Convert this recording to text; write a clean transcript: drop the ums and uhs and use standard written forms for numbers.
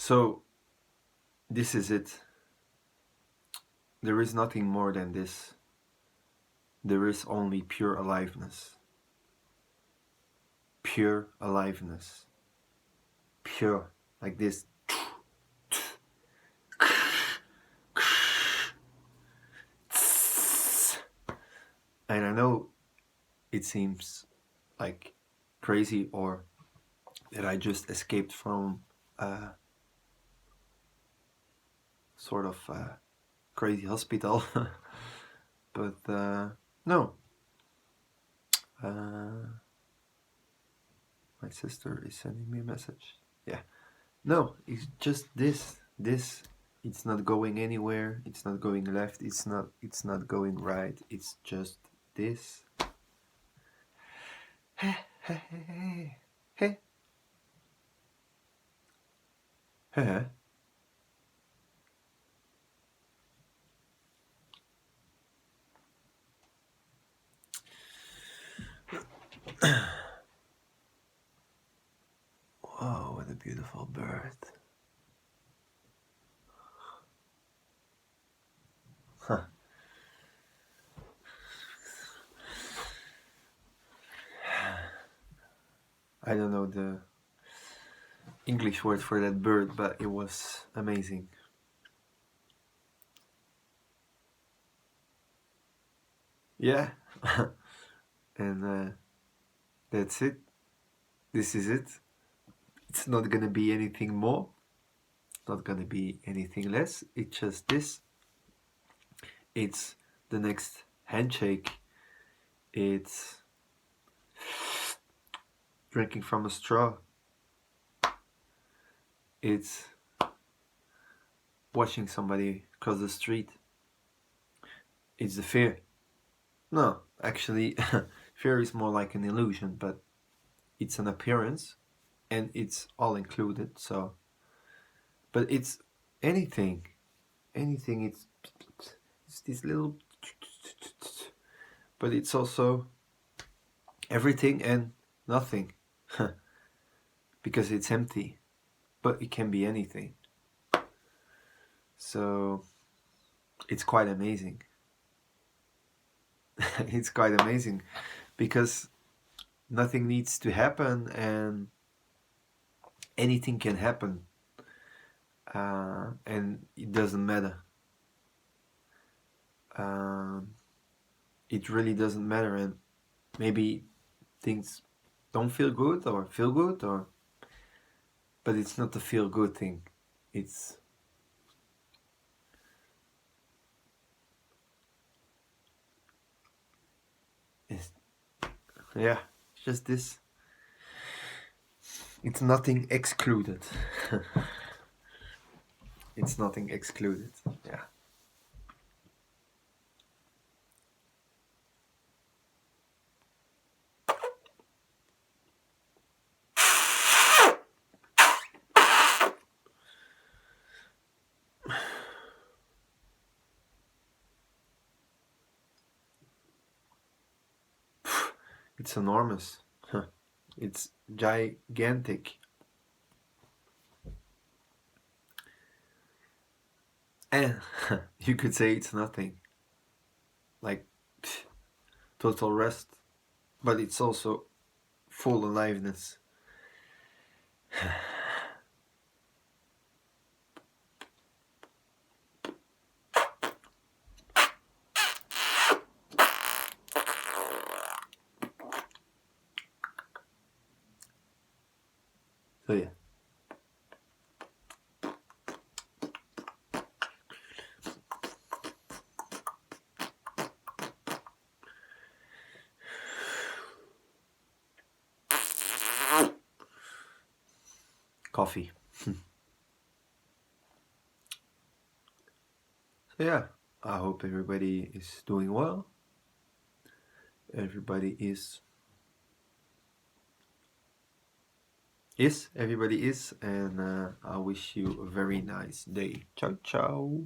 So this is it. There is nothing more than this. There is only pure aliveness. Pure aliveness. Pure, like this. And I know it seems like crazy, or that I just escaped from a sort of crazy hospital. But no. My sister is sending me a message. Yeah. No, it's just this. It's not going anywhere. It's not going left. It's not going right. It's just this. Hey, hey, hey, hey, hey. Whoa, what a beautiful bird. Huh. I don't know the English word for that bird, but it was amazing. Yeah. And that's it. This is it. It's not gonna be anything more. It's not gonna be anything less. It's just this. It's the next handshake. It's drinking from a straw. It's watching somebody cross the street. It's the fear. No, actually, fear is more like an illusion, but it's an appearance, and it's all included. So, but it's anything. It's this little, but it's also everything and nothing, because it's empty, but it can be anything. So it's quite amazing. It's quite amazing because nothing needs to happen and anything can happen, and it doesn't matter. It really doesn't matter, and maybe things don't feel good or feel good, or but it's not a feel good thing. It's yeah, just this. It's nothing excluded. It's nothing excluded. Yeah. It's enormous. It's gigantic. And you could say it's nothing. Like total rest. But it's also full aliveness. So yeah. Coffee. So yeah, I hope everybody is doing well. Everybody is, and I wish you a very nice day. Ciao, ciao.